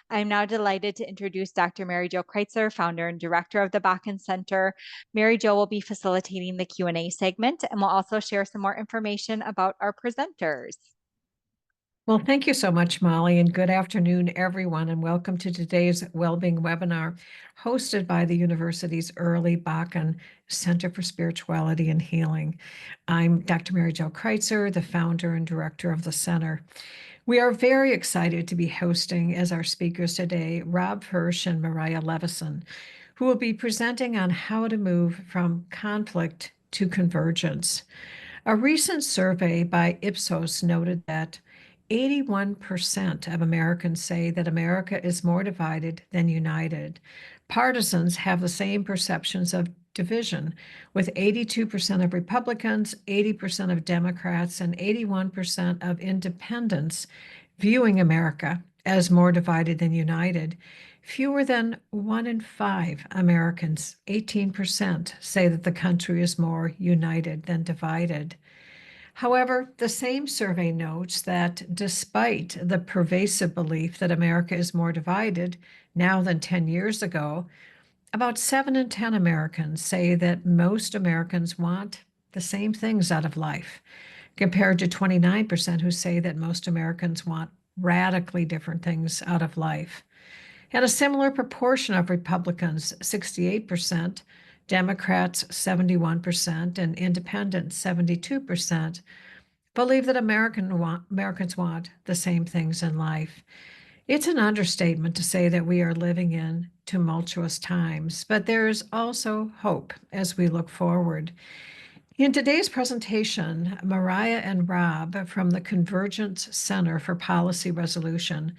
I'm now delighted to introduce Dr. Mary Jo Kreitzer, founder and director of the Bakken Center. Mary Jo will be facilitating the Q&A segment and will also share some more information about our presenters. Well, thank you so much, Molly, and good afternoon, everyone, and welcome to today's Wellbeing webinar hosted by the university's Early Bakken Center for Spirituality and Healing. I'm Dr. Mary Jo Kreitzer, the founder and director of the center. We are very excited to be hosting as our speakers today Rob Fersh and Mariah Levison, who will be presenting on how to move from conflict to convergence. A recent survey by Ipsos noted that 81% of Americans say that America is more divided than united. Partisans have the same perceptions of division, with 82% of Republicans, 80% of Democrats, and 81% of independents viewing America as more divided than united. Fewer than 1 in 5 Americans, 18%, say that the country is more united than divided. However, the same survey notes that despite the pervasive belief that America is more divided now than 10 years ago, about 7 in 10 Americans say that most Americans want the same things out of life, compared to 29% who say that most Americans want radically different things out of life. And a similar proportion of Republicans, 68%, Democrats, 71%, and independents, 72%, believe that Americans want the same things in life. It's an understatement to say that we are living in tumultuous times, but there is also hope as we look forward. In today's presentation, Mariah and Rob from the Convergence Center for Policy Resolution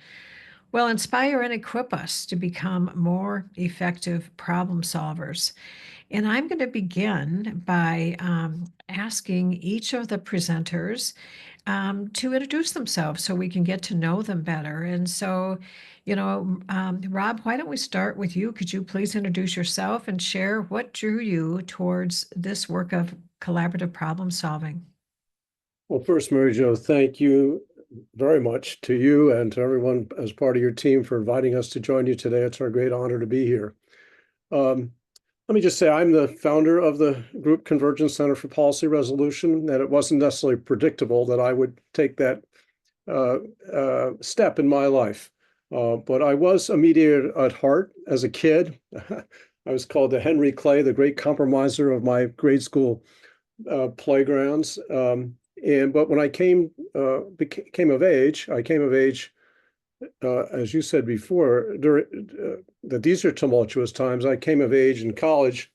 will inspire and equip us to become more effective problem solvers. And I'm going to begin by asking each of the presenters to introduce themselves so we can get to know them better. And so, Rob, why don't we start with you? Could you please introduce yourself and share what drew you towards this work of collaborative problem solving? Well, first, Mary Jo, thank you very much to you and to everyone as part of your team for inviting us to join you today. It's our great honor to be here. Let me just say I'm the founder of the group Convergence Center for Policy Resolution, and it wasn't necessarily predictable that I would take that step in my life. But I was a mediator at heart as a kid. I was called the Henry Clay, the great compromiser of my grade school playgrounds. But when I came of age, as you said before, that these are tumultuous times. I came of age in college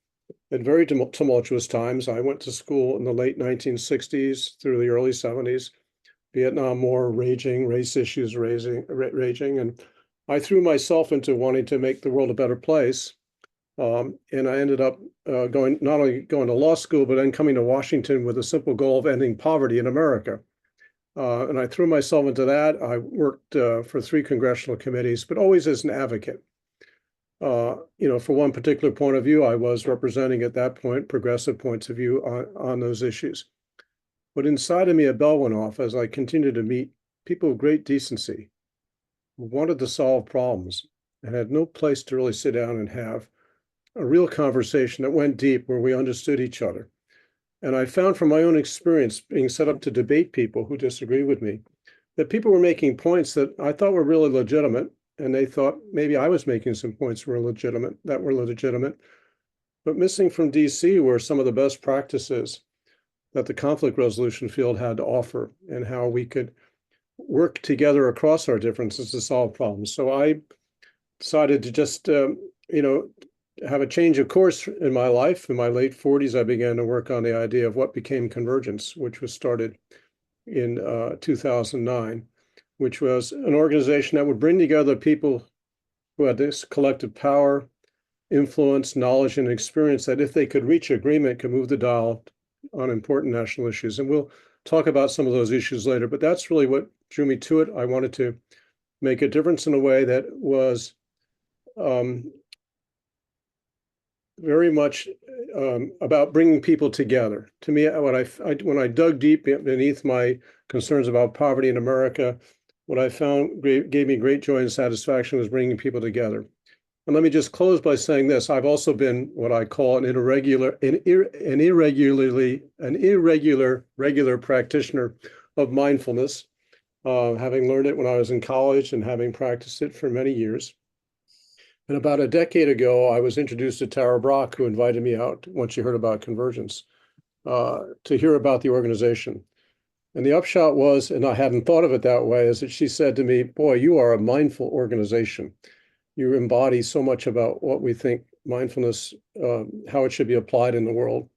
at very tumultuous times. I went to school in the late 1960s through the early 70s, Vietnam War raging, race issues raging, and I threw myself into wanting to make the world a better place. And I ended up not only going to law school, but then coming to Washington with a simple goal of ending poverty in America. And I threw myself into that. I worked for 3 congressional committees, but always as an advocate. For one particular point of view, I was representing at that point progressive points of view on those issues. But inside of me, a bell went off as I continued to meet people of great decency who wanted to solve problems and had no place to really sit down and have a real conversation that went deep where we understood each other. And I found from my own experience being set up to debate people who disagree with me, that people were making points that I thought were really legitimate, and they thought maybe I was making some points that were legitimate. But missing from DC were some of the best practices that the conflict resolution field had to offer and how we could work together across our differences to solve problems. So I decided to just, have a change of course in my life. In my late 40s, I began to work on the idea of what became Convergence, which was started in 2009, which was an organization that would bring together people who had this collective power, influence, knowledge, and experience that if they could reach agreement, could move the dial on important national issues. And we'll talk about some of those issues later, but that's really what drew me to it. I wanted to make a difference in a way that was very much about bringing people together. To me, when I dug deep beneath my concerns about poverty in America, what I found gave me great joy and satisfaction was bringing people together. And let me just close by saying this. I've also been what I call an irregular regular practitioner of mindfulness, having learned it when I was in college and having practiced it for many years. And about a decade ago, I was introduced to Tara Brach, who invited me out once she heard about Convergence, to hear about the organization. And the upshot was, and I hadn't thought of it that way, is that she said to me, "Boy, you are a mindful organization. You embody so much about what we think mindfulness, how it should be applied in the world."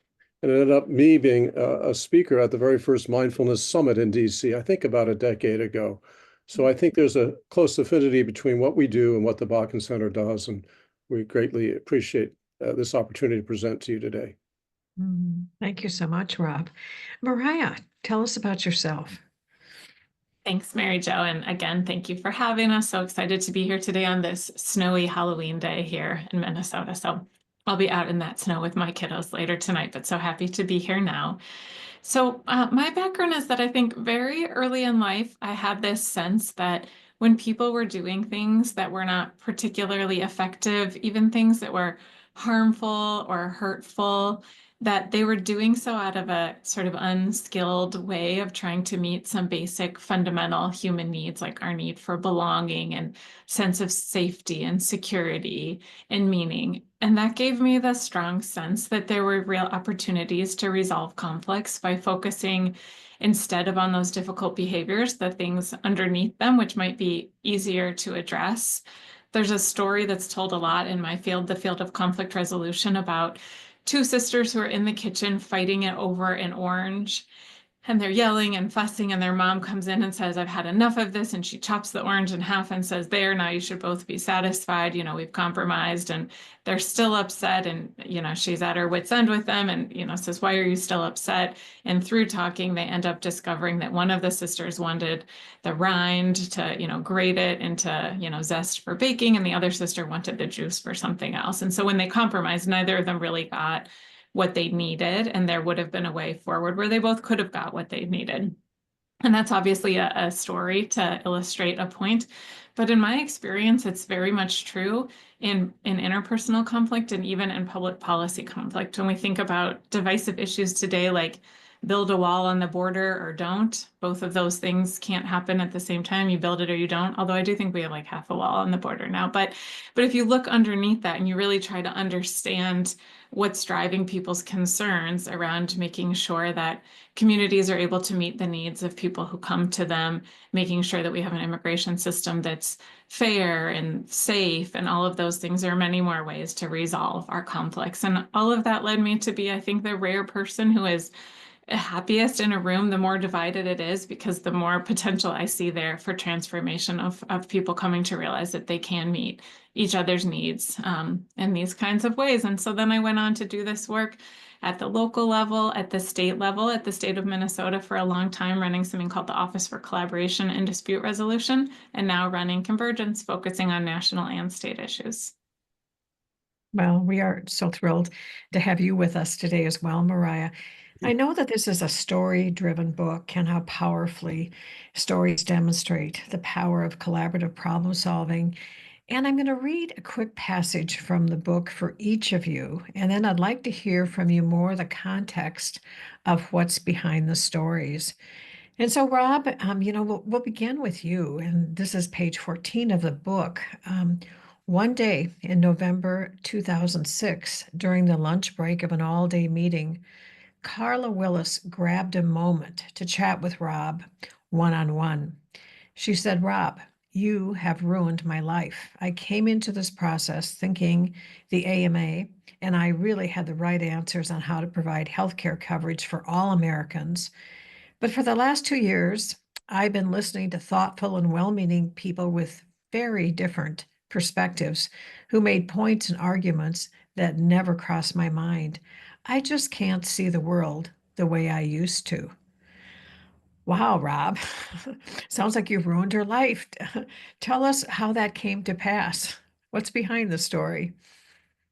And it ended up me being a speaker at the very first mindfulness summit in DC, I think about a decade ago. So I think there's a close affinity between what we do and what the Bakken Center does. And we greatly appreciate this opportunity to present to you today. Thank you so much, Rob. Mariah, tell us about yourself. Thanks, Mary Jo. And again, thank you for having us. So excited to be here today on this snowy Halloween day here in Minnesota. So I'll be out in that snow with my kiddos later tonight, but so happy to be here now. So my background is that I think very early in life, I had this sense that when people were doing things that were not particularly effective, even things that were harmful or hurtful, that they were doing so out of a sort of unskilled way of trying to meet some basic fundamental human needs, like our need for belonging and sense of safety and security and meaning. And that gave me the strong sense that there were real opportunities to resolve conflicts by focusing instead of on those difficult behaviors, the things underneath them, which might be easier to address. There's a story that's told a lot in my field, the field of conflict resolution, about two sisters who are in the kitchen fighting it over an orange. And they're yelling and fussing, and their mom comes in and says, "I've had enough of this." And she chops the orange in half and says, "There, now you should both be satisfied. We've compromised." And they're still upset. And, she's at her wit's end with them and, says, "Why are you still upset?" And through talking, they end up discovering that one of the sisters wanted the rind to, grate it into, zest for baking. And the other sister wanted the juice for something else. And so when they compromised, neither of them really got what they needed, and there would have been a way forward where they both could have got what they needed. And that's obviously a story to illustrate a point. But in my experience, it's very much true in interpersonal conflict and even in public policy conflict. When we think about divisive issues today, like build a wall on the border or don't, both of those things can't happen at the same time. You build it or you don't. Although I do think we have like half a wall on the border now. But if you look underneath that and you really try to understand what's driving people's concerns around making sure that communities are able to meet the needs of people who come to them, making sure that we have an immigration system that's fair and safe, and all of those things. There are many more ways to resolve our conflicts. And all of that led me to be, I think, the rare person who is happiest in a room the more divided it is, because the more potential I see there for transformation of people coming to realize that they can meet each other's needs in these kinds of ways. And so then I went on to do this work at the local level, at the state level, at the state of Minnesota for a long time, running something called the Office for Collaboration and Dispute Resolution, and now running Convergence, focusing on national and state issues. Well, we are so thrilled to have you with us today as well, Mariah. I know that this is a story-driven book, and how powerfully stories demonstrate the power of collaborative problem solving. And I'm going to read a quick passage from the book for each of you, and then I'd like to hear from you more the context of what's behind the stories. And so, Rob, we'll begin with you, and this is page 14 of the book. One day in November 2006, during the lunch break of an all-day meeting, Carla Willis grabbed a moment to chat with Rob one-on-one. She said, "Rob, you have ruined my life. I came into this process thinking the AMA and I really had the right answers on how to provide healthcare coverage for all Americans. But for the last 2 years, I've been listening to thoughtful and well-meaning people with very different perspectives who made points and arguments that never crossed my mind. I just can't see the world the way I used to." Wow, Rob. Sounds like you've ruined her life. Tell us how that came to pass. What's behind the story?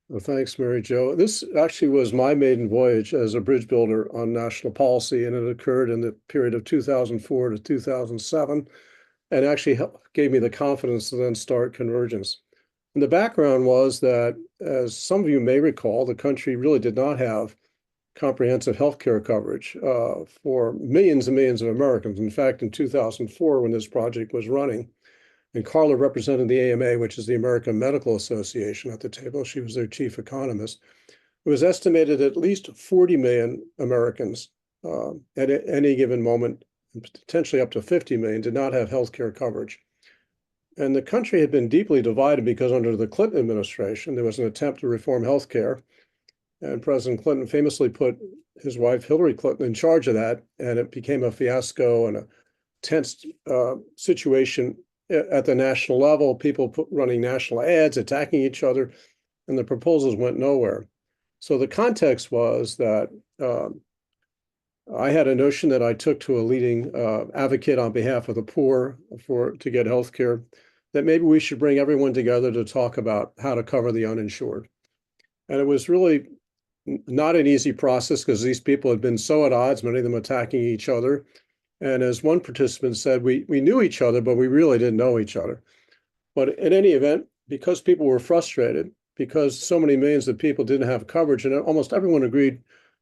Well, thanks, Mary Jo. This actually was my maiden voyage as a bridge builder on national policy, and it occurred in the period of 2004 to 2007. and actually gave me the confidence to then start Convergence. And the background was that, as some of you may recall, the country really did not have comprehensive healthcare coverage for millions and millions of Americans. In fact, in 2004, when this project was running, and Carla represented the AMA, which is the American Medical Association, at the table. She was their chief economist. It was estimated at least 40 million Americans at any given moment, and potentially up to 50 million, did not have healthcare coverage. And the country had been deeply divided because under the Clinton administration, there was an attempt to reform healthcare. And President Clinton famously put his wife, Hillary Clinton, in charge of that. And it became a fiasco and a tense situation at the national level, people running national ads, attacking each other, and the proposals went nowhere. So the context was that I had a notion that I took to a leading advocate on behalf of the poor to get health care, that maybe we should bring everyone together to talk about how to cover the uninsured. And it was really not an easy process because these people had been so at odds, many of them attacking each other. And as one participant said, we knew each other, but we really didn't know each other. But in any event, because people were frustrated, because so many millions of people didn't have coverage, and almost everyone agreed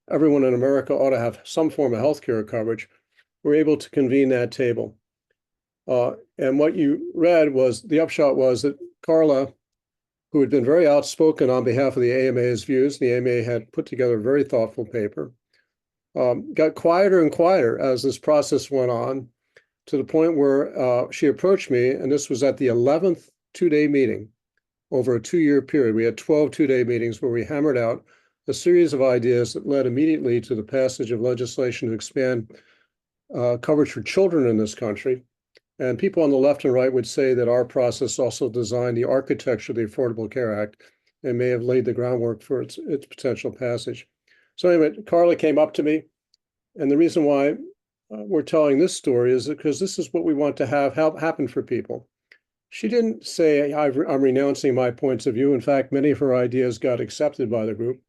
everyone in America ought to have some form of healthcare coverage, we're able to convene that table. And what you read was, the upshot was that Carla, who had been very outspoken on behalf of the AMA's views, the AMA had put together a very thoughtful paper, got quieter and quieter as this process went on, to the point where she approached me, and this was at the 11th two-day meeting over a 2-year period. We had 12 two-day meetings where we hammered out a series of ideas that led immediately to the passage of legislation to expand coverage for children in this country. And people on the left and right would say that our process also designed the architecture of the Affordable Care Act and may have laid the groundwork for its potential passage. So anyway, Carla came up to me, and the reason why we're telling this story is because this is what we want to have happen for people. She didn't say, I'm renouncing my points of view. In fact, many of her ideas got accepted by the group,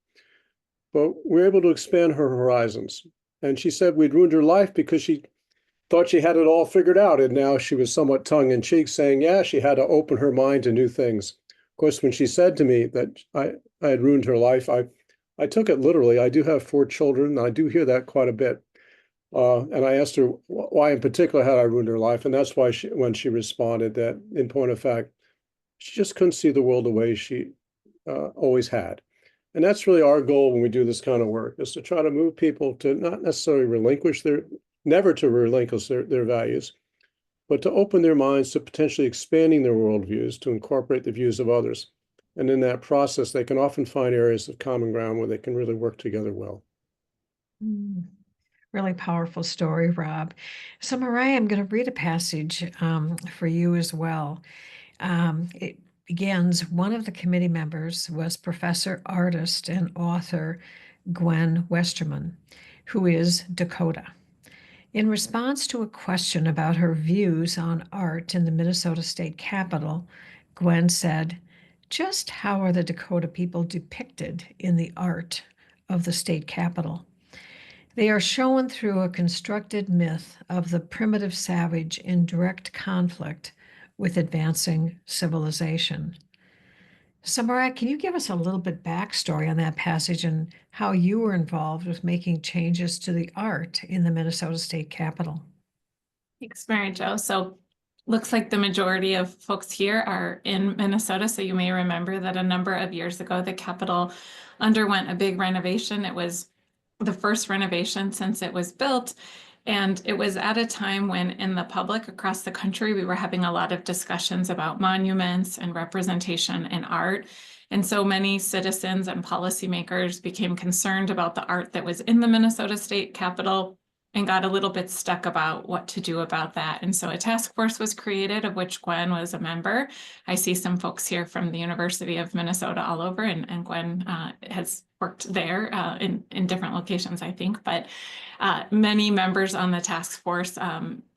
but we're able to expand her horizons. And she said we'd ruined her life because she thought she had it all figured out. And now she was somewhat tongue-in-cheek saying, yeah, she had to open her mind to new things. Of course, when she said to me that I had ruined her life, I took it literally. I do have 4 children, and I do hear that quite a bit. And I asked her why in particular had I ruined her life. And that's why when she responded that, in point of fact, she just couldn't see the world the way she always had. And that's really our goal when we do this kind of work, is to try to move people to not necessarily never to relinquish their values, but to open their minds to potentially expanding their worldviews to incorporate the views of others. And in that process, they can often find areas of common ground where they can really work together well. Really powerful story, Rob. So Mariah, I'm going to read a passage for you as well. It begins, one of the committee members was professor, artist, and author Gwen Westerman, who is Dakota. In response to a question about her views on art in the Minnesota State Capitol, Gwen said, "Just how are the Dakota people depicted in the art of the state capitol? They are shown through a constructed myth of the primitive savage in direct conflict with advancing civilization." So, Mariah, can you give us a little bit backstory on that passage and how you were involved with making changes to the art in the Minnesota State Capitol? Thanks, Mary Jo. So looks like the majority of folks here are in Minnesota. So you may remember that a number of years ago, the Capitol underwent a big renovation. It was the first renovation since it was built. And it was at a time when in the public across the country, we were having a lot of discussions about monuments and representation in art. And so many citizens and policymakers became concerned about the art that was in the Minnesota State Capitol and got a little bit stuck about what to do about that. And so a task force was created, of which Gwen was a member. I see some folks here from the University of Minnesota all over, and Gwen has worked there in different locations, I think, but many members on the task force,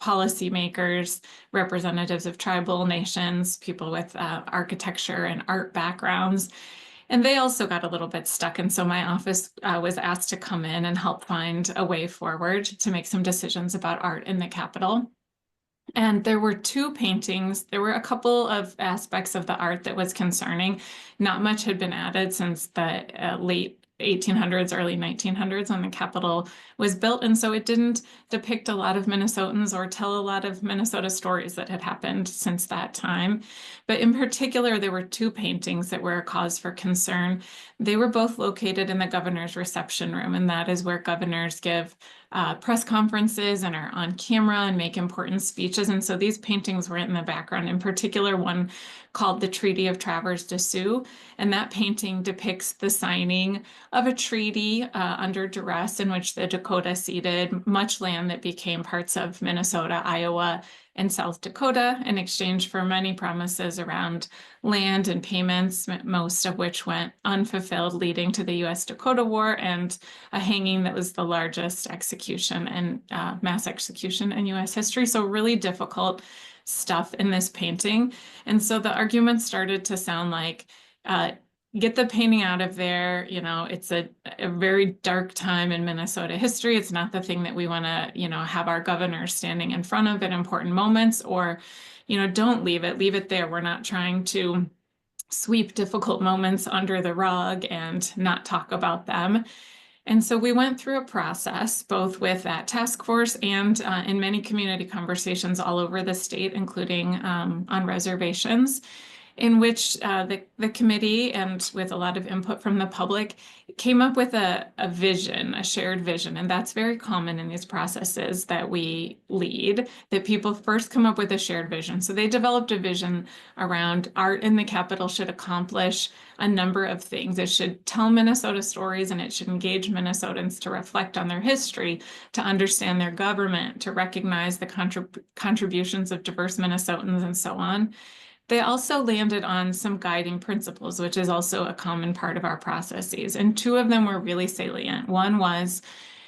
policymakers, representatives of tribal nations, people with architecture and art backgrounds. And they also got a little bit stuck. And so my office was asked to come in and help find a way forward to make some decisions about art in the Capitol. And there were two paintings. There were a couple of aspects of the art that was concerning. Not much had been added since the late 1800s, early 1900s when the Capitol was built. And so it didn't depict a lot of Minnesotans or tell a lot of Minnesota stories that had happened since that time. But in particular, there were two paintings that were a cause for concern. They were both located in the governor's reception room, and that is where governors give press conferences and are on camera and make important speeches. And so these paintings were in the background, in particular one called the Treaty of Traverse des Sioux. And that painting depicts the signing of a treaty under duress in which the Dakota ceded much land that became parts of Minnesota, Iowa, and South Dakota in exchange for many promises around land and payments, most of which went unfulfilled, leading to the US-Dakota War and a hanging that was the largest execution and mass execution in US history. So really difficult stuff in this painting. And so the arguments started to sound like, get the painting out of there. You know, it's a very dark time in Minnesota history. It's not the thing that we want to, you know, have our governor standing in front of at important moments, or, you know, don't leave it there. We're not trying to sweep difficult moments under the rug and not talk about them. And so we went through a process, both with that task force and in many community conversations all over the state, including on reservations, in which the committee, and with a lot of input from the public, came up with a vision, a shared vision. And that's very common in these processes that we lead, that people first come up with a shared vision. So they developed a vision around art in the Capitol should accomplish a number of things. It should tell Minnesota stories, and it should engage Minnesotans to reflect on their history, to understand their government, to recognize the contributions of diverse Minnesotans, and so on. They also landed on some guiding principles, which is also a common part of our processes. And two of them were really salient. One was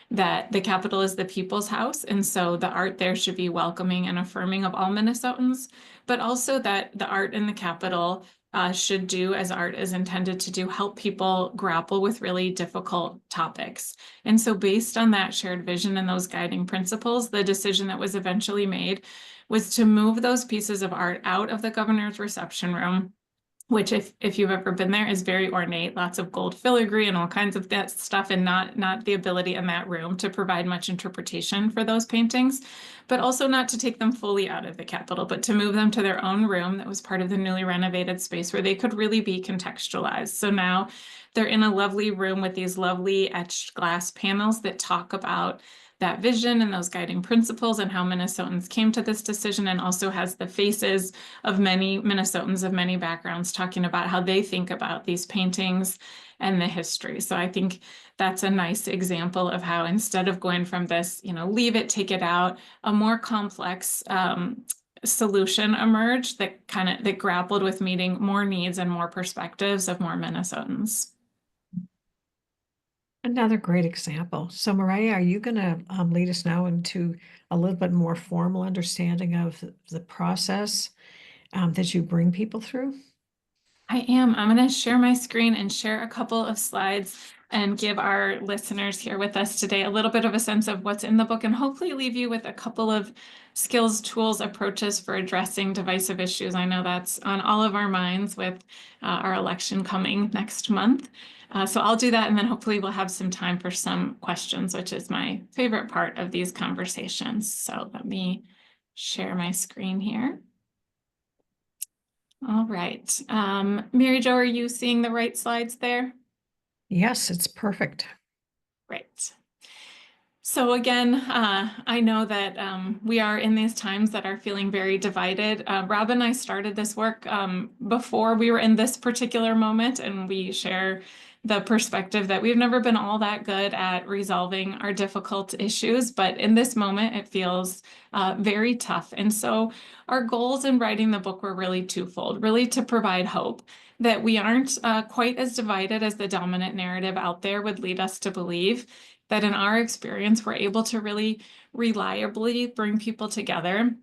that the Capitol is the people's house, and so the art there should be welcoming and affirming of all Minnesotans, but also that the art in the Capitol should do, as art is intended to do, help people grapple with really difficult topics. And so based on that shared vision and those guiding principles, the decision that was eventually made was to move those pieces of art out of the governor's reception room, which if you've ever been there is very ornate, lots of gold filigree and all kinds of that stuff, and not the ability in that room to provide much interpretation for those paintings, but also not to take them fully out of the Capitol, but to move them to their own room that was part of the newly renovated space where they could really be contextualized. So now they're in a lovely room with these lovely etched glass panels that talk about that vision and those guiding principles and how Minnesotans came to this decision, and also has the faces of many Minnesotans of many backgrounds talking about how they think about these paintings and the history. So I think that's a nice example of how, instead of going from this, you know, leave it, take it out, a more complex solution emerged that grappled with meeting more needs and more perspectives of more Minnesotans. Another great example. So Mariah, are you going to lead us now into a little bit more formal understanding of the process that you bring people through? I am. I'm going to share my screen and share a couple of slides and give our listeners here with us today a little bit of a sense of what's in the book, and hopefully leave you with a couple of skills, tools, approaches for addressing divisive issues. I know that's on all of our minds with our election coming next month. So I'll do that, and then hopefully we'll have some time for some questions, which is my favorite part of these conversations. So let me share my screen here. All right. Mary Jo, are you seeing the right slides there? Yes, it's perfect. Great. So again, I know that we are in these times that are feeling very divided. Rob and I started this work before we were in this particular moment, and we share the perspective that we've never been all that good at resolving our difficult issues, but in this moment, it feels very tough. And so our goals in writing the book were really twofold, really to provide hope that we aren't quite as divided as the dominant narrative out there would lead us to believe, that in our experience, we're able to really reliably bring people together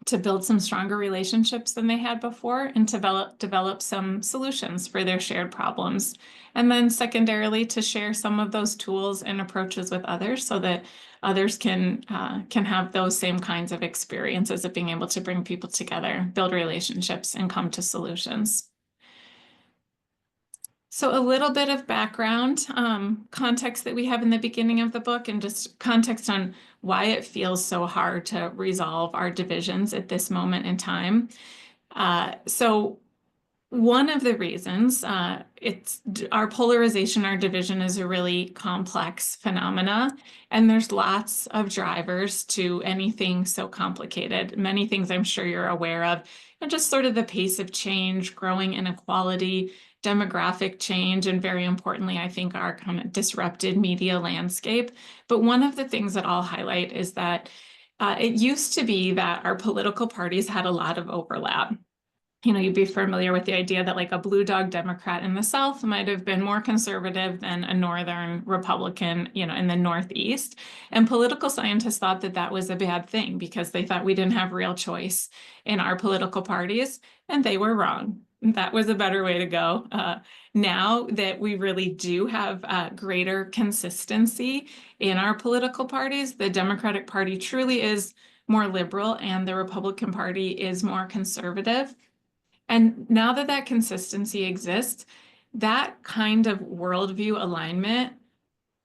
to build some stronger relationships than they had before and develop some solutions for their shared problems. And then secondarily, to share some of those tools and approaches with others so that others can have those same kinds of experiences of being able to bring people together, build relationships, and come to solutions. So a little bit of background, context that we have in the beginning of the book, and just context on why it feels so hard to resolve our divisions at this moment in time. So one of the reasons, it's our polarization, our division is a really complex phenomena, and there's lots of drivers to anything so complicated. Many things I'm sure you're aware of, and just sort of the pace of change, growing inequality, demographic change, and very importantly, I think our kind of disrupted media landscape. But one of the things that I'll highlight is that it used to be that our political parties had a lot of overlap. You know, you'd be familiar with the idea that like a blue dog Democrat in the South might have been more conservative than a Northern Republican, you know, in the Northeast. And political scientists thought that that was a bad thing because they thought we didn't have real choice in our political parties, and they were wrong. That was a better way to go. Now that we really do have greater consistency in our political parties, the Democratic Party truly is more liberal and the Republican Party is more conservative. And now that that consistency exists, that kind of worldview alignment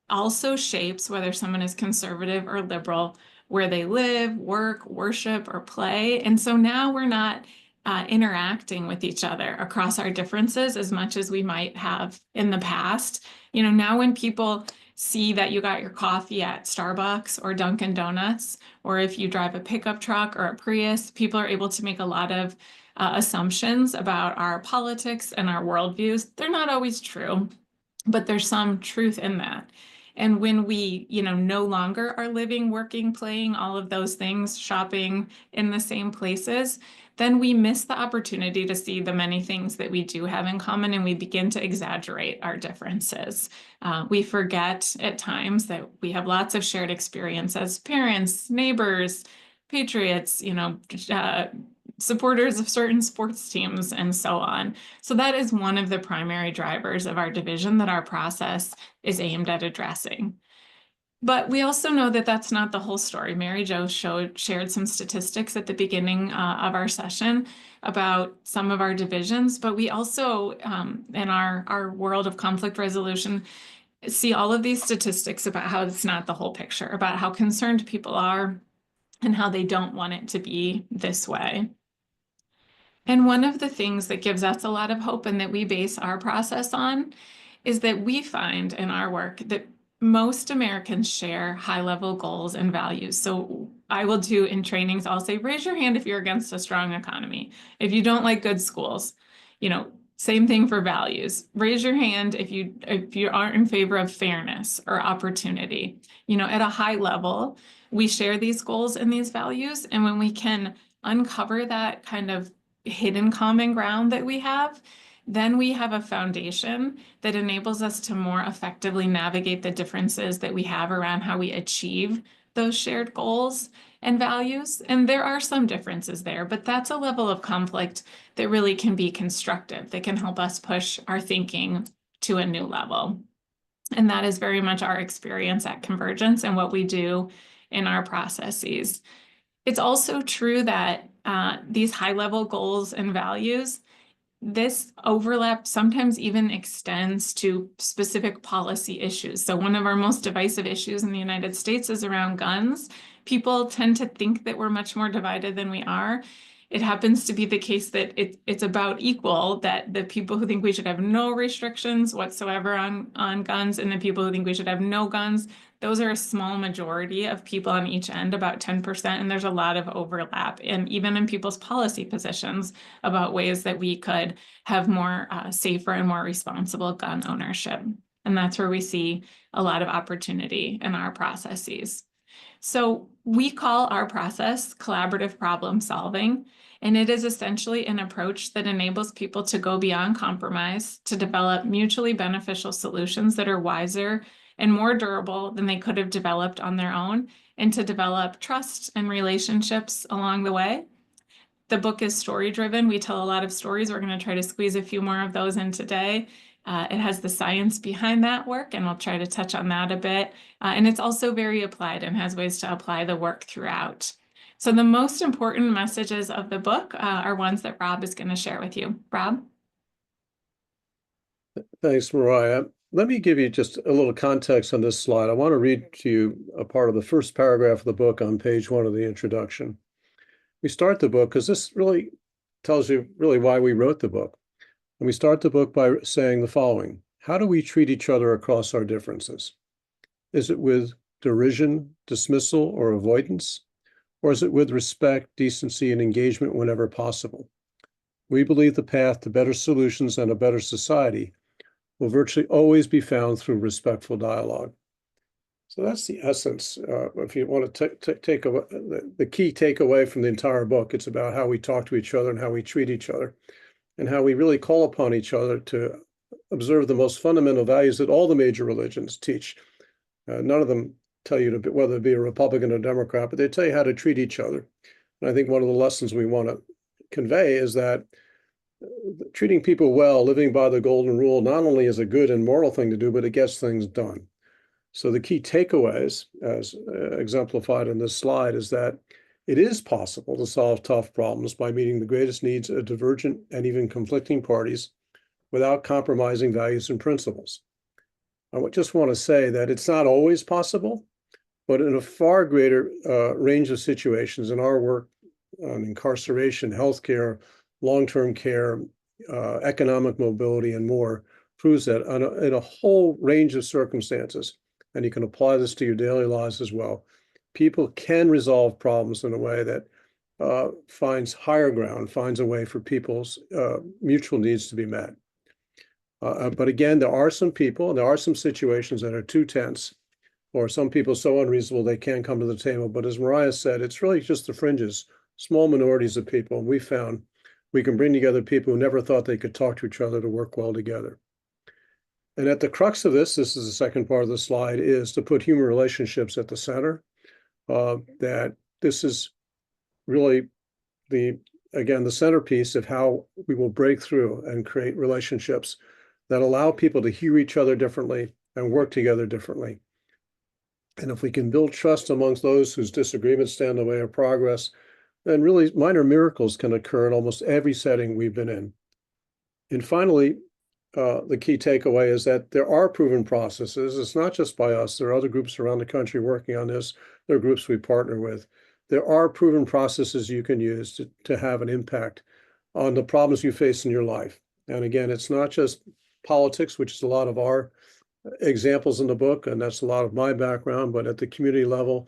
also shapes whether someone is conservative or liberal, where they live, work, worship, or play. And so now we're not interacting with each other across our differences as much as we might have in the past. You know, now when people see that you got your coffee at Starbucks or Dunkin' Donuts, or if you drive a pickup truck or a Prius, people are able to make a lot of assumptions about our politics and our worldviews. They're not always true, but there's some truth in that. And when we, you know, no longer are living, working, playing, all of those things, shopping in the same places, then we miss the opportunity to see the many things that we do have in common, and we begin to exaggerate our differences. We forget at times that we have lots of shared experience as parents, neighbors, patriots, you know, supporters of certain sports teams, and so on. So that is one of the primary drivers of our division that our process is aimed at addressing. But we also know that that's not the whole story. Mary Jo shared some statistics at the beginning of our session about some of our divisions, but we also, in our world of conflict resolution, see all of these statistics about how it's not the whole picture, about how concerned people are and how they don't want it to be this way. And one of the things that gives us a lot of hope and that we base our process on is that we find in our work that most Americans share high-level goals and values. So I will do in trainings, I'll say, raise your hand if you're against a strong economy. If you don't like good schools, you know, same thing for values. Raise your hand if you aren't in favor of fairness or opportunity. You know, at a high level, we share these goals and these values. And when we can uncover that kind of hidden common ground that we have, then we have a foundation that enables us to more effectively navigate the differences that we have around how we achieve those shared goals and values. And there are some differences there, but that's a level of conflict that really can be constructive, that can help us push our thinking to a new level. And that is very much our experience at Convergence and what we do in our processes. It's also true that these high-level goals and values, this overlap sometimes even extends to specific policy issues. So one of our most divisive issues in the United States is around guns. People tend to think that we're much more divided than we are. It happens to be the case that it's about equal, that the people who think we should have no restrictions whatsoever on guns and the people who think we should have no guns, those are a small majority of people on each end, about 10%, and there's a lot of overlap, and even in people's policy positions about ways that we could have more safer and more responsible gun ownership. And that's where we see a lot of opportunity in our processes. So we call our process collaborative problem solving, and it is essentially an approach that enables people to go beyond compromise, to develop mutually beneficial solutions that are wiser and more durable than they could have developed on their own, and to develop trust and relationships along the way. The book is story-driven. We tell a lot of stories. We're going to try to squeeze a few more of those in today. It has the science behind that work, and I'll try to touch on that a bit. And it's also very applied and has ways to apply the work throughout. So the most important messages of the book are ones that Rob is going to share with you. Rob? Thanks, Mariah. Let me give you just a little context on this slide. I want to read to you a part of the first paragraph of the book on page 1 of the introduction. We start the book because this really tells you really why we wrote the book. And we start the book by saying the following: how do we treat each other across our differences? Is it with derision, dismissal, or avoidance? Or is it with respect, decency, and engagement whenever possible? We believe the path to better solutions and a better society will virtually always be found through respectful dialogue. So that's the essence. If you want to take away the key takeaway from the entire book, it's about how we talk to each other and how we treat each other, and how we really call upon each other to observe the most fundamental values that all the major religions teach. None of them tell you to whether to be a Republican or Democrat, but they tell you how to treat each other. And I think one of the lessons we want to convey is that treating people well, living by the golden rule, not only is a good and moral thing to do, but it gets things done. So the key takeaways, as exemplified in this slide, is that it is possible to solve tough problems by meeting the greatest needs of divergent and even conflicting parties without compromising values and principles. I just want to say that it's not always possible, but in a far greater range of situations in our work on incarceration, healthcare, long-term care, economic mobility, and more, proves that in a whole range of circumstances, and you can apply this to your daily lives as well, people can resolve problems in a way that finds higher ground, finds a way for people's mutual needs to be met. But again, there are some people, and there are some situations that are too tense, or some people so unreasonable they can't come to the table. But as Mariah said, it's really just the fringes, small minorities of people. And we found we can bring together people who never thought they could talk to each other to work well together. And at the crux of this is the second part of the slide, is to put human relationships at the center. That this is really the centerpiece of how we will break through and create relationships that allow people to hear each other differently and work together differently. And if we can build trust amongst those whose disagreements stand in the way of progress, then really minor miracles can occur in almost every setting we've been in. And finally, the key takeaway is that there are proven processes. It's not just by us. There are other groups around the country working on this. There are groups we partner with. There are proven processes you can use to have an impact on the problems you face in your life. And again, it's not just politics, which is a lot of our examples in the book, and that's a lot of my background, but at the community level,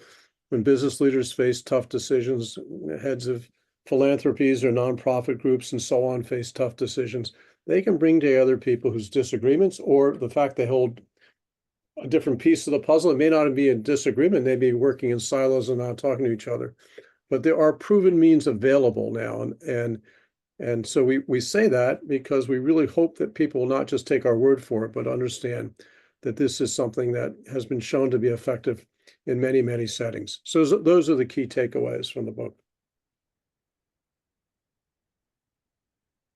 when business leaders face tough decisions, heads of philanthropies or nonprofit groups and so on face tough decisions, they can bring together people whose disagreements or the fact they hold a different piece of the puzzle. It may not be a disagreement. They may be working in silos and not talking to each other, but there are proven means available now. And so we say that because we really hope that people will not just take our word for it, but understand that this is something that has been shown to be effective in many, many settings. So those are the key takeaways from the book.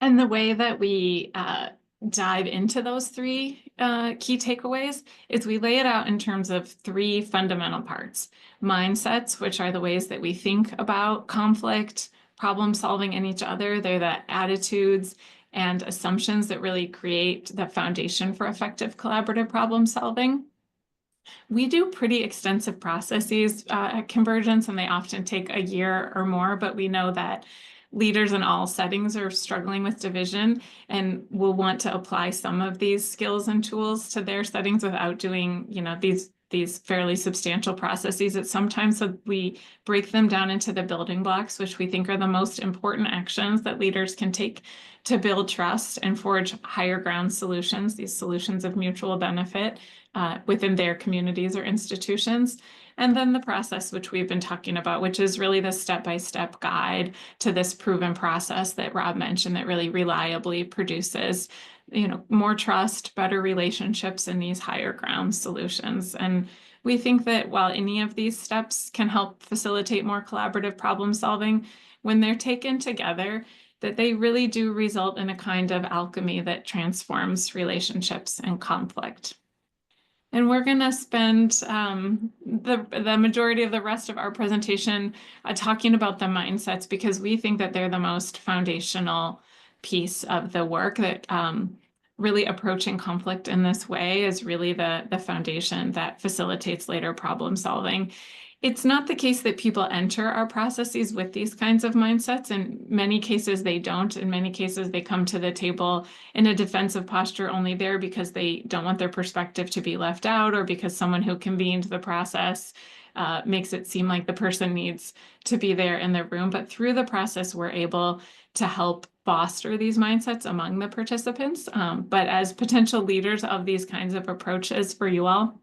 And the way that we dive into those three key takeaways is we lay it out in terms of three fundamental parts: mindsets, which are the ways that we think about conflict, problem solving, and each other. They're the attitudes and assumptions that really create the foundation for effective collaborative problem solving. We do pretty extensive processes at Convergence, and they often take a year or more, but we know that leaders in all settings are struggling with division and will want to apply some of these skills and tools to their settings without doing, these fairly substantial processes at some time. So we break them down into the building blocks, which we think are the most important actions that leaders can take to build trust and forge higher ground solutions, these solutions of mutual benefit within their communities or institutions. And then the process, which we've been talking about, which is really the step-by-step guide to this proven process that Rob mentioned that really reliably produces more trust, better relationships, and these higher ground solutions. And We think that while any of these steps can help facilitate more collaborative problem solving, when they're taken together, that they really do result in a kind of alchemy that transforms relationships and conflict. And we're going to spend the majority of the rest of our presentation talking about the mindsets, because we think that they're the most foundational piece of the work, that really approaching conflict in this way is really the foundation that facilitates later problem solving. It's not the case that people enter our processes with these kinds of mindsets. In many cases, they don't. In many cases, they come to the table in a defensive posture, only there because they don't want their perspective to be left out, or because someone who convened the process makes it seem like the person needs to be there in the room. But through the process, we're able to help foster these mindsets among the participants. But as potential leaders of these kinds of approaches for you all,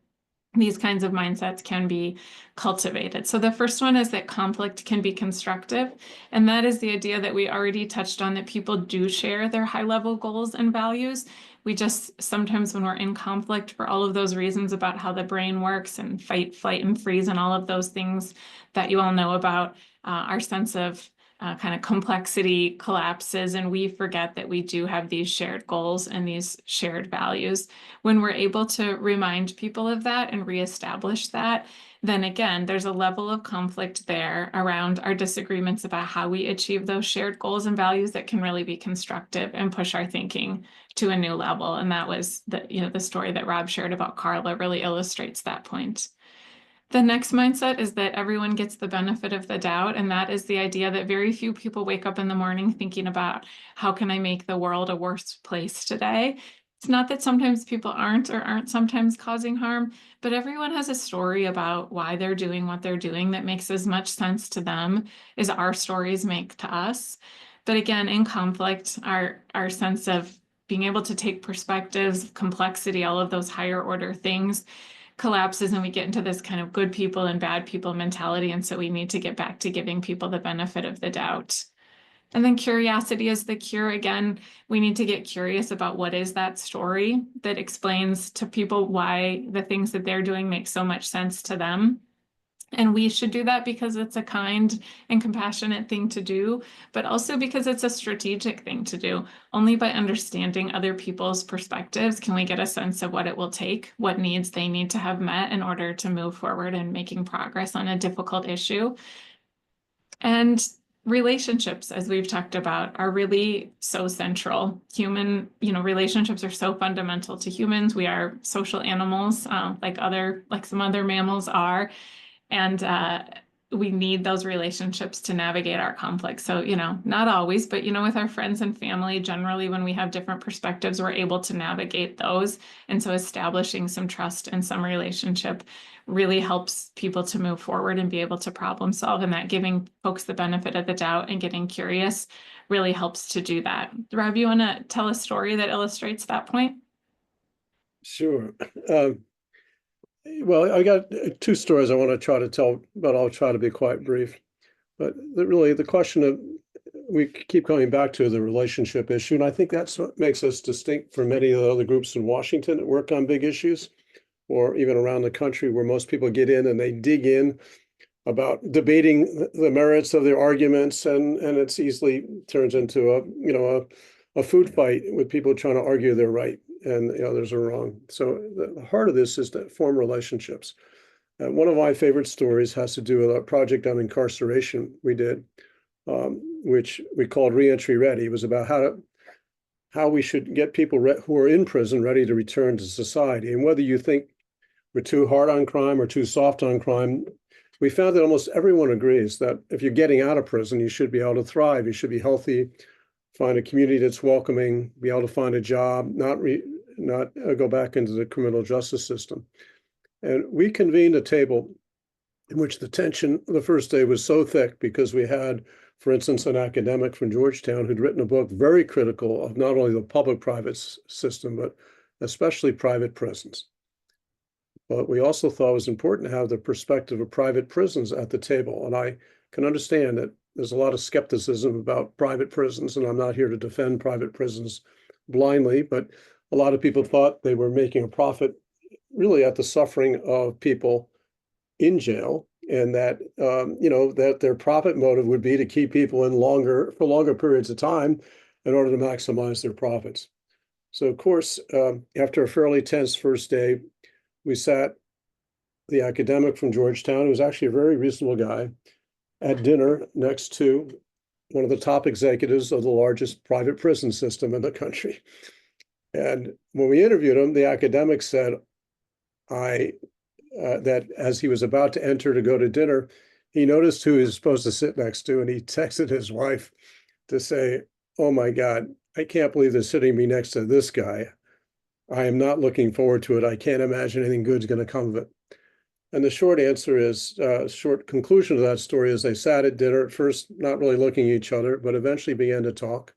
these kinds of mindsets can be cultivated. So the first one is that conflict can be constructive. And that is the idea that we already touched on, that people do share their high-level goals and values. We just sometimes, when we're in conflict for all of those reasons about how the brain works and fight, flight, and freeze, and all of those things that you all know about, our sense of kind of complexity collapses, and we forget that we do have these shared goals and these shared values. When we're able to remind people of that and reestablish that, then again, there's a level of conflict there around our disagreements about how we achieve those shared goals and values that can really be constructive and push our thinking to a new level. And that was the story that Rob shared about Carla really illustrates that point. The next mindset is that everyone gets the benefit of the doubt, and that is the idea that very few people wake up in the morning thinking about, how can I make the world a worse place today? It's not that sometimes people aren't sometimes causing harm, but everyone has a story about why they're doing what they're doing that makes as much sense to them as our stories make to us. But again, in conflict, our sense of being able to take perspectives, complexity, all of those higher order things collapses, and we get into this kind of good people and bad people mentality. And so we need to get back to giving people the benefit of the doubt. And then curiosity is the cure. Again, we need to get curious about what is that story that explains to people why the things that they're doing make so much sense to them. And we should do that because it's a kind and compassionate thing to do, but also because it's a strategic thing to do. Only by understanding other people's perspectives can we get a sense of what it will take, what needs they need to have met in order to move forward and making progress on a difficult issue. And relationships, as we've talked about, are really so central. Relationships are so fundamental to humans. We are social animals, like some other mammals are. And we need those relationships to navigate our conflicts. So, not always, but, with our friends and family, generally, when we have different perspectives, we're able to navigate those. And so establishing some trust and some relationship really helps people to move forward and be able to problem solve. And that giving folks the benefit of the doubt and getting curious really helps to do that. Rob, you want to tell a story that illustrates that point? Sure. Well, I got two stories I want to try to tell, but I'll try to be quite brief. But really, the question of, we keep coming back to the relationship issue, and I think that's what makes us distinct from many of the other groups in Washington that work on big issues, or even around the country, where most people get in and they dig in about debating the merits of their arguments, and it's easily turns into a food fight with people trying to argue they're right and the others are wrong. So the heart of this is to form relationships. One of my favorite stories has to do with a project on incarceration we did, which we called Reentry Ready. It was about how we should get people who are in prison ready to return to society. And whether you think we're too hard on crime or too soft on crime, we found that almost everyone agrees that if you're getting out of prison, you should be able to thrive. You should be healthy, find a community that's welcoming, be able to find a job, not go back into the criminal justice system. And we convened a table in which the tension the first day was so thick because we had, for instance, an academic from Georgetown who'd written a book very critical of not only the public-private system, but especially private prisons. But we also thought it was important to have the perspective of private prisons at the table. And I can understand that there's a lot of skepticism about private prisons, and I'm not here to defend private prisons blindly, but a lot of people thought they were making a profit really at the suffering of people in jail, and that that their profit motive would be to keep people in for longer periods of time in order to maximize their profits. So of course, after a fairly tense first day, we sat the academic from Georgetown, who was actually a very reasonable guy, at dinner next to one of the top executives of the largest private prison system in the country. And when we interviewed him, the academic said, that as he was about to enter to go to dinner, he noticed who he was supposed to sit next to, and he texted his wife to say, "Oh my God, I can't believe they're sitting me next to this guy. I am not looking forward to it. I can't imagine anything good's going to come of it." And the short answer is, short conclusion of that story is they sat at dinner at first, not really looking at each other, but eventually began to talk,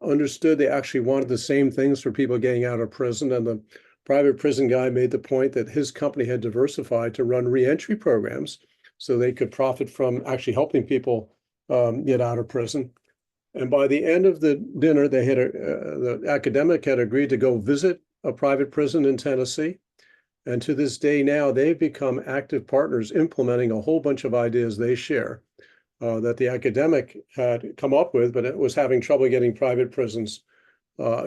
understood they actually wanted the same things for people getting out of prison. And the private prison guy made the point that his company had diversified to run reentry programs so they could profit from actually helping people get out of prison. And by the end of the dinner, the academic had agreed to go visit a private prison in Tennessee. And to this day now, they've become active partners implementing a whole bunch of ideas they share that the academic had come up with, but it was having trouble getting private prisons,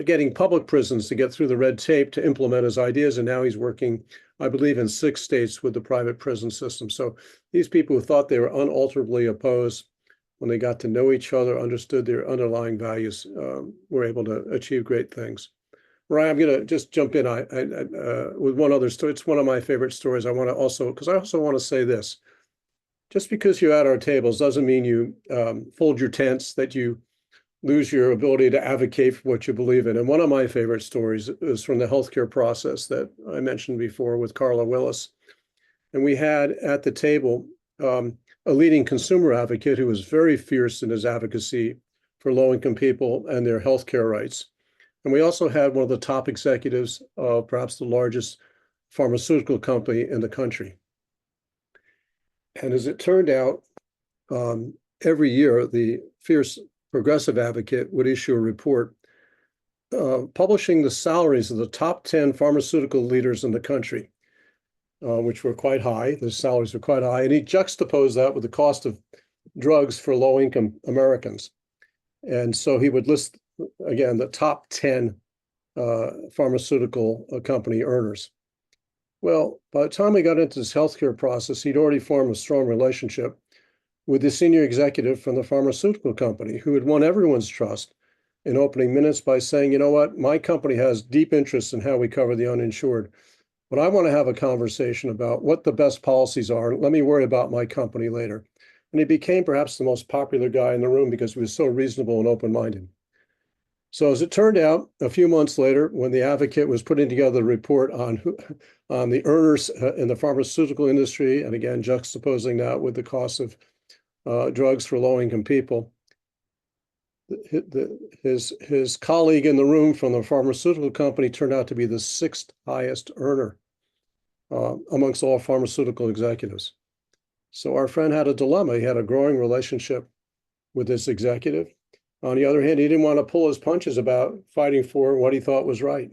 getting public prisons to get through the red tape to implement his ideas. And now he's working, I believe, in 6 states with the private prison system. So these people who thought they were unalterably opposed, when they got to know each other, understood their underlying values, were able to achieve great things. Mariah, I'm going to just jump in with one other story. It's one of my favorite stories. I want to also, because I also want to say this. Just because you're at our tables doesn't mean you fold your tents, that you lose your ability to advocate for what you believe in. And one of my favorite stories is from the healthcare process that I mentioned before with Carla Willis. And we had at the table a leading consumer advocate who was very fierce in his advocacy for low-income people and their healthcare rights. And we also had one of the top executives of perhaps the largest pharmaceutical company in the country. And as it turned out, every year, the fierce progressive advocate would issue a report publishing the salaries of the top 10 pharmaceutical leaders in the country, which were quite high. The salaries were quite high. And he juxtaposed that with the cost of drugs for low-income Americans. And so he would list, again, the top 10 pharmaceutical company earners. Well, by the time we got into this healthcare process, he'd already formed a strong relationship with the senior executive from the pharmaceutical company who had won everyone's trust in opening minutes by saying, "You know what, my company has deep interest in how we cover the uninsured, but I want to have a conversation about what the best policies are. Let me worry about my company later." And he became perhaps the most popular guy in the room because he was so reasonable and open-minded. So as it turned out, a few months later, when the advocate was putting together a report on the earners in the pharmaceutical industry, and again, juxtaposing that with the cost of drugs for low-income people, his colleague in the room from the pharmaceutical company turned out to be the 6th highest earner amongst all pharmaceutical executives. So our friend had a dilemma. He had a growing relationship with this executive. On the other hand, he didn't want to pull his punches about fighting for what he thought was right.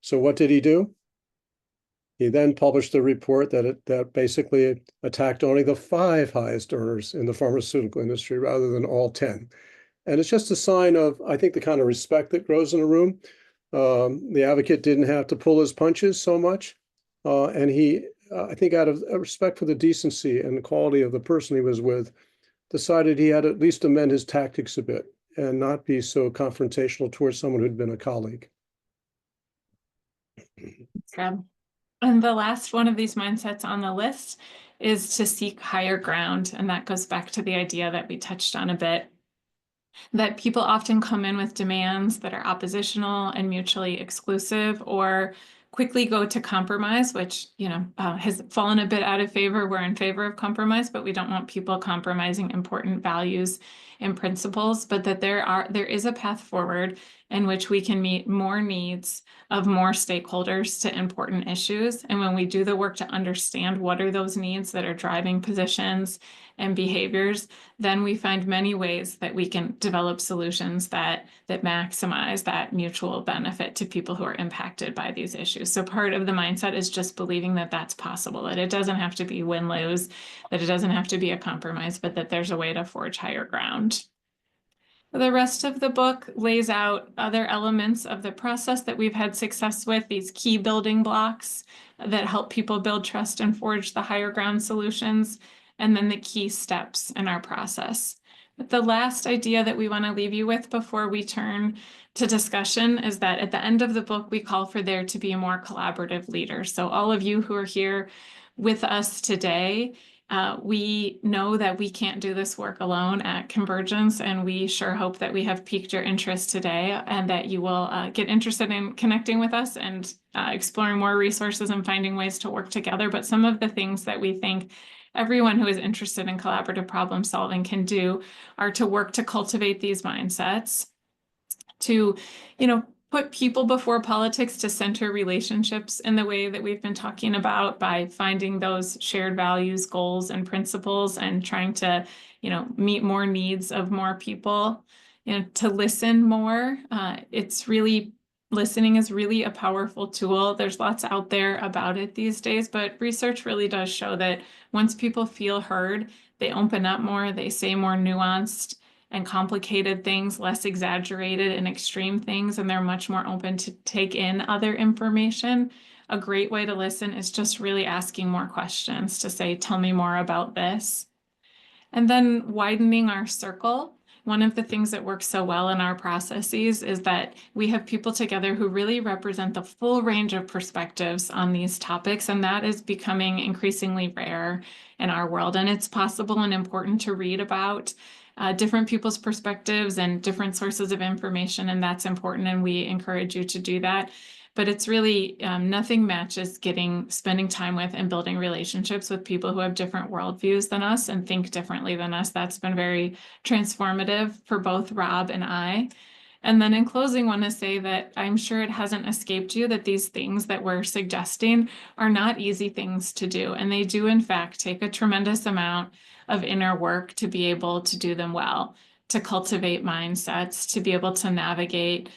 So what did he do? He then published a report that basically attacked only the 5 highest earners in the pharmaceutical industry rather than all 10. And it's just a sign of, I think, the kind of respect that grows in a room. The advocate didn't have to pull his punches so much. And he, I think out of respect for the decency and the quality of the person he was with, decided he had to at least amend his tactics a bit and not be so confrontational towards someone who'd been a colleague. And the last one of these mindsets on the list is to seek higher ground. And that goes back to the idea that we touched on a bit, that people often come in with demands that are oppositional and mutually exclusive, or quickly go to compromise, which has fallen a bit out of favor. We're in favor of compromise, but we don't want people compromising important values and principles. But that there is a path forward, in which we can meet more needs of more stakeholders to important issues. And when we do the work to understand what are those needs that are driving positions and behaviors, then we find many ways that we can develop solutions that maximize that mutual benefit to people who are impacted by these issues. So part of the mindset is just believing that that's possible, that it doesn't have to be win-lose, that it doesn't have to be a compromise, but that there's a way to forge higher ground. The rest of the book lays out other elements of the process that we've had success with, these key building blocks that help people build trust and forge the higher ground solutions, and then the key steps in our process. But the last idea that we want to leave you with before we turn to discussion is that at the end of the book, we call for there to be more collaborative leaders. So all of you who are here with us today, we know that we can't do this work alone at Convergence, and we sure hope that we have piqued your interest today and that you will get interested in connecting with us and exploring more resources and finding ways to work together. But some of the things that we think everyone who is interested in collaborative problem solving can do are to work to cultivate these mindsets, to, put people before politics, to center relationships in the way that we've been talking about by finding those shared values, goals, and principles and trying to, meet more needs of more people, to listen more. Listening is really a powerful tool. There's lots out there about it these days, but research really does show that once people feel heard, they open up more, they say more nuanced and complicated things, less exaggerated and extreme things, and they're much more open to take in other information. A great way to listen is just really asking more questions, to say, tell me more about this. And then widening our circle. One of the things that works so well in our processes is that we have people together who really represent the full range of perspectives on these topics, and that is becoming increasingly rare in our world. And it's possible and important to read about different people's perspectives and different sources of information, and that's important, and we encourage you to do that. But it's really nothing matches spending time with and building relationships with people who have different worldviews than us and think differently than us. That's been very transformative for both Rob and I. And then in closing, I want to say that I'm sure it hasn't escaped you that these things that we're suggesting are not easy things to do. And they do, in fact, take a tremendous amount of inner work to be able to do them well, to cultivate mindsets, to be able to navigate,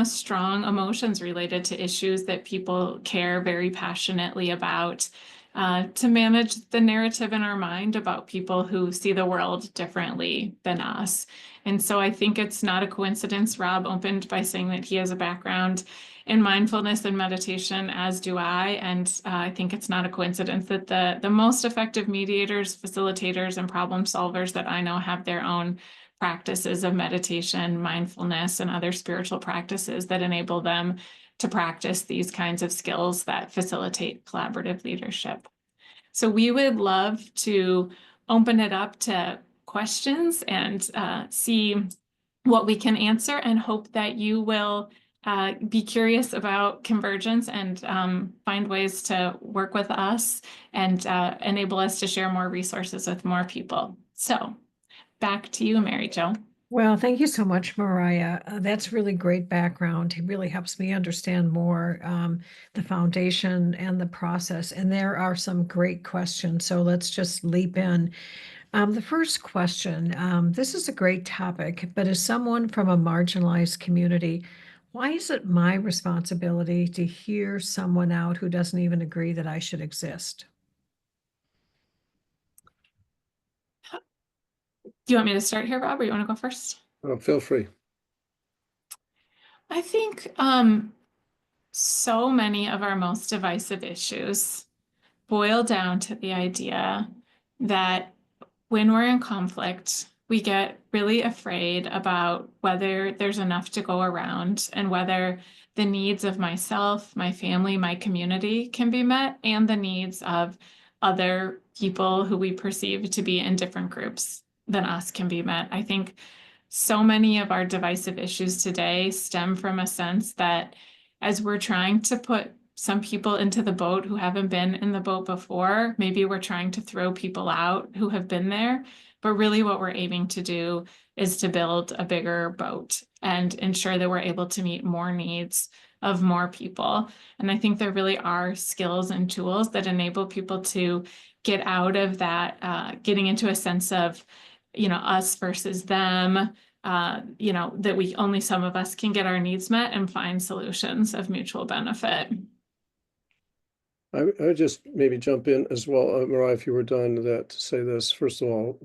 strong emotions related to issues that people care very passionately about, to manage the narrative in our mind about people who see the world differently than us. And so I think it's not a coincidence. Rob opened by saying that he has a background in mindfulness and meditation, as do I. And I think it's not a coincidence that the most effective mediators, facilitators, and problem solvers that I know have their own practices of meditation, mindfulness, and other spiritual practices that enable them to practice these kinds of skills that facilitate collaborative leadership. So we would love to open it up to questions and see what we can answer, and hope that you will be curious about Convergence and find ways to work with us and enable us to share more resources with more people. So back to you, Mary Jo. Well, thank you so much, Mariah. That's really great background. It really helps me understand more the foundation and the process. And there are some great questions. So let's just leap in. The first question, this is a great topic, but as someone from a marginalized community, why is it my responsibility to hear someone out who doesn't even agree that I should exist? Do you want me to start here, Rob, or you want to go first? Feel free. I think so many of our most divisive issues boil down to the idea that when we're in conflict, we get really afraid about whether there's enough to go around and whether the needs of myself, my family, my community can be met, and the needs of other people who we perceive to be in different groups than us can be met. I think so many of our divisive issues today stem from a sense that as we're trying to put some people into the boat who haven't been in the boat before, maybe we're trying to throw people out who have been there, But really what we're aiming to do is to build a bigger boat and ensure that we're able to meet more needs of more people. And I think there really are skills and tools that enable people to get out of that, getting into a sense of, us versus them, that we only some of us can get our needs met and find solutions of mutual benefit. I would just maybe jump in as well, Mariah, if you were done, to say this. First of all,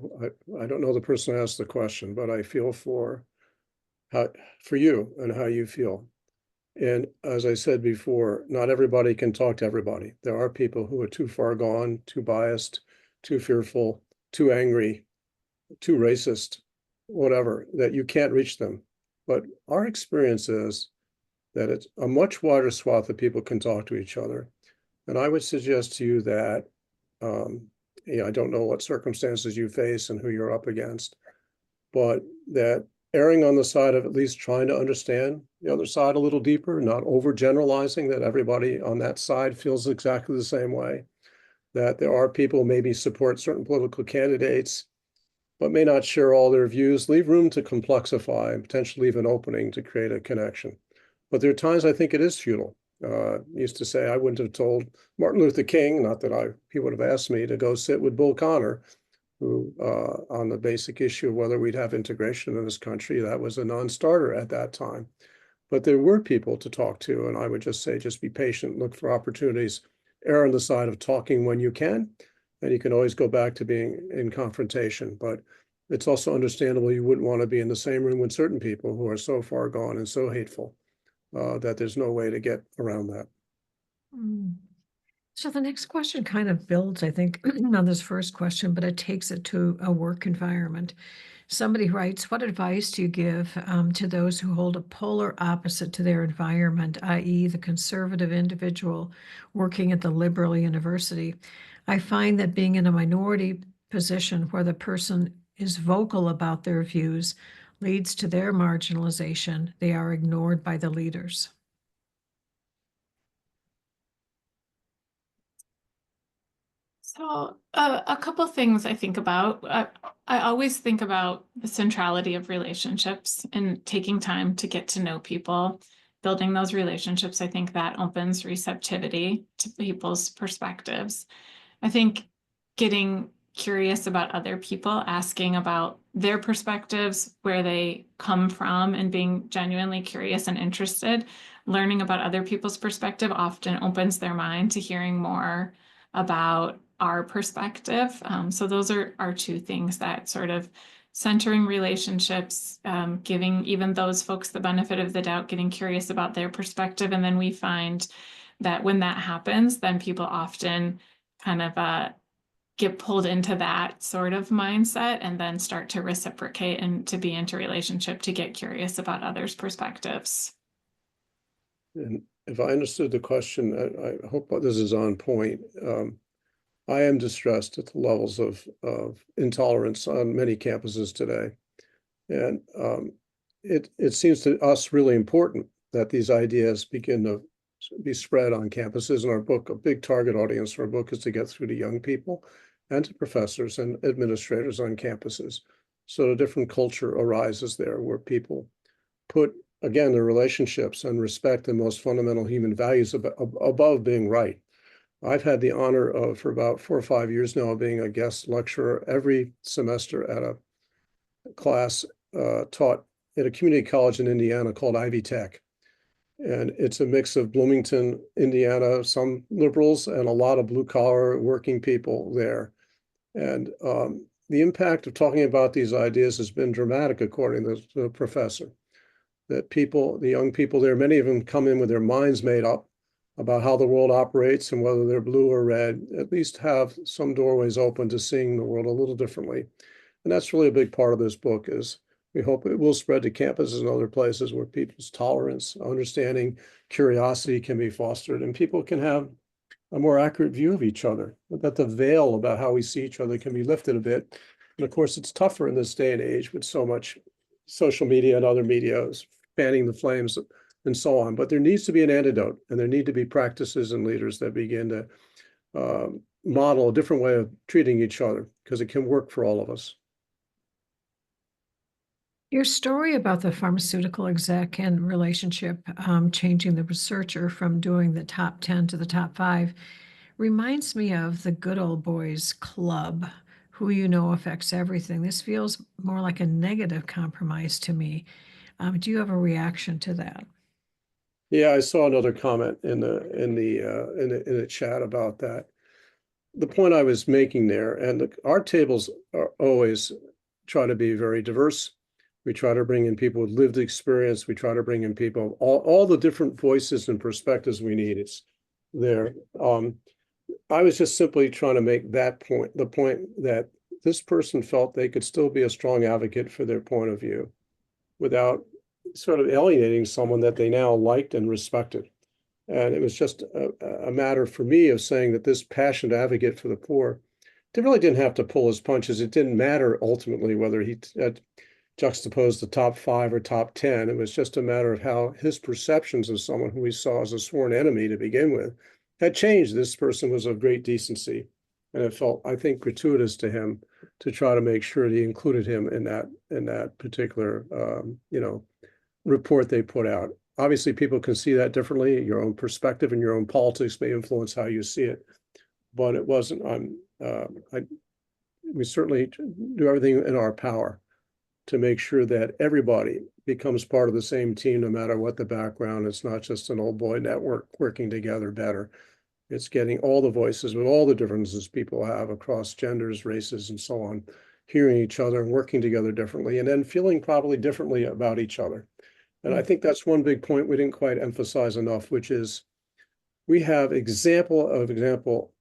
I don't know the person who asked the question, but I feel for you and how you feel. And as I said before, not everybody can talk to everybody. There are people who are too far gone, too biased, too fearful, too angry, too racist, whatever, that you can't reach them. But our experience is that it's a much wider swath of people can talk to each other. And I would suggest to you that, I don't know what circumstances you face and who you're up against, but that erring on the side of at least trying to understand the other side a little deeper, not overgeneralizing that everybody on that side feels exactly the same way, that there are people who maybe support certain political candidates, but may not share all their views. Leave room to complexify and potentially leave an opening to create a connection. But there are times I think it is futile. Used to say I wouldn't have told Martin Luther King, not that he would have asked me to go sit with Bull Connor, who on the basic issue of whether we'd have integration in this country, that was a non-starter at that time. But there were people to talk to, and I would just say, just be patient, look for opportunities, err on the side of talking when you can, and you can always go back to being in confrontation. But it's also understandable you wouldn't want to be in the same room with certain people who are so far gone and so hateful that there's no way to get around that. So the next question kind of builds, I think, on this first question, but it takes it to a work environment. Somebody writes, what advice do you give to those who hold a polar opposite to their environment, i.e. the conservative individual working at the liberal university? I find that being in a minority position where the person is vocal about their views leads to their marginalization. They are ignored by the leaders. So a couple things I think about. I always think about the centrality of relationships and taking time to get to know people, building those relationships. I think that opens receptivity to people's perspectives. I think getting curious about other people, asking about their perspectives, where they come from, and being genuinely curious and interested, learning about other people's perspective often opens their mind to hearing more about our perspective. So those are two things that sort of centering relationships, giving even those folks the benefit of the doubt, getting curious about their perspective. And then we find that when that happens, then people often kind of get pulled into that sort of mindset and then start to reciprocate and to be into relationship to get curious about others' perspectives. And if I understood the question, I hope this is on point. I am distressed at the levels of intolerance on many campuses today. And it seems to us really important that these ideas begin to be spread on campuses. In our book, a big target audience for our book is to get through to young people and to professors and administrators on campuses. So a different culture arises there where people put, again, their relationships and respect the most fundamental human values above being right. I've had the honor of, for about 4 or 5 years now, being a guest lecturer every semester at a class taught at a community college in Indiana called Ivy Tech. And it's a mix of Bloomington, Indiana, some liberals and a lot of blue collar working people there. And the impact of talking about these ideas has been dramatic, according to the professor. That people, the young people there, many of them come in with their minds made up about how the world operates and whether they're blue or red, at least have some doorways open to seeing the world a little differently. And that's really a big part of this book. Is we hope it will spread to campuses and other places where people's tolerance, understanding, curiosity can be fostered, and people can have a more accurate view of each other, that the veil about how we see each other can be lifted a bit. And of course, it's tougher in this day and age with so much social media and other media fanning the flames and so on. But there needs to be an antidote, and there need to be practices and leaders that begin to model a different way of treating each other, because it can work for all of us. Your story about the pharmaceutical exec and relationship changing the researcher from doing the top 10 to the top 5 reminds me of the good old boys club, who you know affects everything. This feels more like a negative compromise to me. Do you have a reaction to that? Yeah, I saw another comment in the chat about that. The point I was making there, and our tables are always try to be very diverse. We try to bring in people with lived experience. We try to bring in people, all the different voices and perspectives we need. It's there. I was just simply trying to make that point, the point that this person felt they could still be a strong advocate for their point of view without sort of alienating someone that they now liked and respected. And it was just a matter for me of saying that this passionate advocate for the poor, they really didn't have to pull his punches. It didn't matter ultimately whether he juxtaposed the top 5 or top 10. It was just a matter of how his perceptions of someone who he saw as a sworn enemy to begin with had changed. This person was of great decency, and it felt, I think, gratuitous to him to try to make sure that he included him in that particular report they put out. Obviously, people can see that differently. Your own perspective and your own politics may influence how you see it, but it wasn't. We certainly do everything in our power to make sure that everybody becomes part of the same team, no matter what the background. It's not just an old boy network working together better. It's getting all the voices with all the differences people have across genders, races, and so on, hearing each other and working together differently, and then feeling probably differently about each other. And I think that's one big point we didn't quite emphasize enough, which is we have example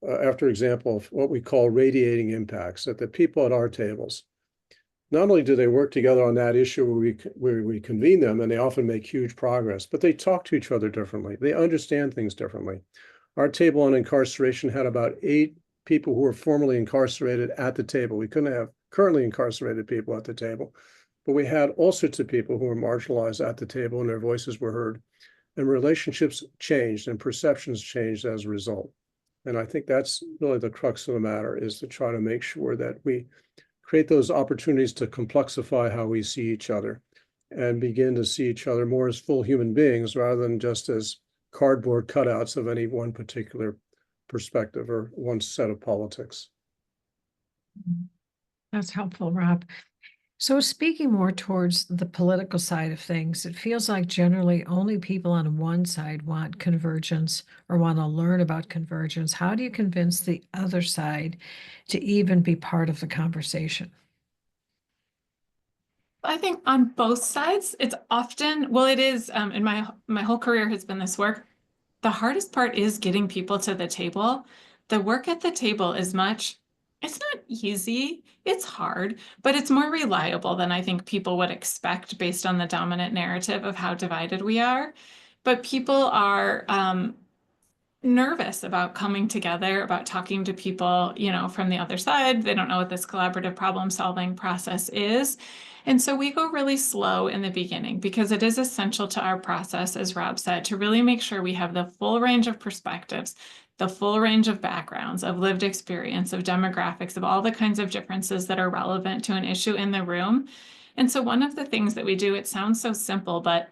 after example of what we call radiating impacts, that the people at our tables, not only do they work together on that issue where we convene them, and they often make huge progress, but they talk to each other differently. They understand things differently. Our table on incarceration had about 8 people who were formerly incarcerated at the table. We couldn't have currently incarcerated people at the table, but we had all sorts of people who were marginalized at the table, and their voices were heard. And relationships changed and perceptions changed as a result. And I think that's really the crux of the matter, is to try to make sure that we create those opportunities to complexify how we see each other and begin to see each other more as full human beings rather than just as cardboard cutouts of any one particular perspective or one set of politics. That's helpful, Rob. So speaking more towards the political side of things, it feels like generally only people on one side want convergence or want to learn about convergence. How do you convince the other side to even be part of the conversation? I think on both sides, it's often, well, it is, and my whole career has been this work. The hardest part is getting people to the table. The work at the table is it's not easy, it's hard, but it's more reliable than I think people would expect based on the dominant narrative of how divided we are. But people are nervous about coming together, about talking to people, from the other side. They don't know what this collaborative problem-solving process is. And so we go really slow in the beginning because it is essential to our process, as Rob said, to really make sure we have the full range of perspectives, the full range of backgrounds, of lived experience, of demographics, of all the kinds of differences that are relevant to an issue in the room. And so one of the things that we do, it sounds so simple, but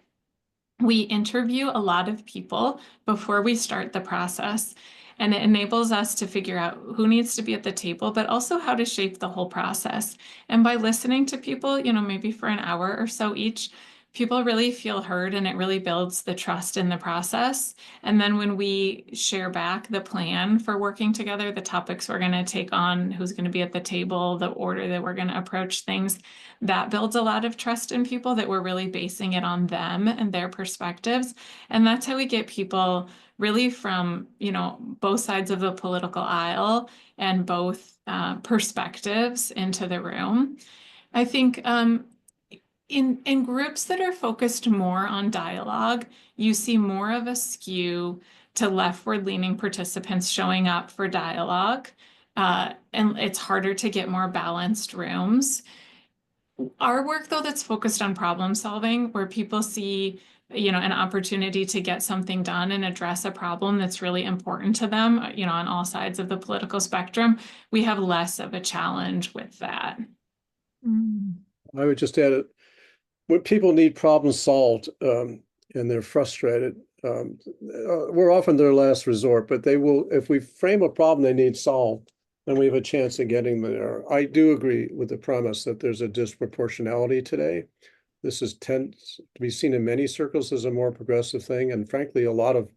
we interview a lot of people before we start the process, and it enables us to figure out who needs to be at the table, but also how to shape the whole process. And by listening to people, maybe for an hour or so each, people really feel heard, and it really builds the trust in the process. And then when we share back the plan for working together, the topics we're going to take on, who's going to be at the table, the order that we're going to approach things, that builds a lot of trust in people, that we're really basing it on them and their perspectives. And that's how we get people really from, both sides of the political aisle and both perspectives into the room. I think in groups that are focused more on dialogue, you see more of a skew to leftward leaning participants showing up for dialogue, and it's harder to get more balanced rooms. Our work, though, that's focused on problem solving, where people see, an opportunity to get something done and address a problem that's really important to them, on all sides of the political spectrum, we have less of a challenge with that. I would just add when people need problems solved, and they're frustrated, we're often their last resort, but they will, if we frame a problem they need solved, then we have a chance of getting there. I do agree with the premise that there's a disproportionality today. This tends to be seen in many circles as a more progressive thing. And frankly, a lot of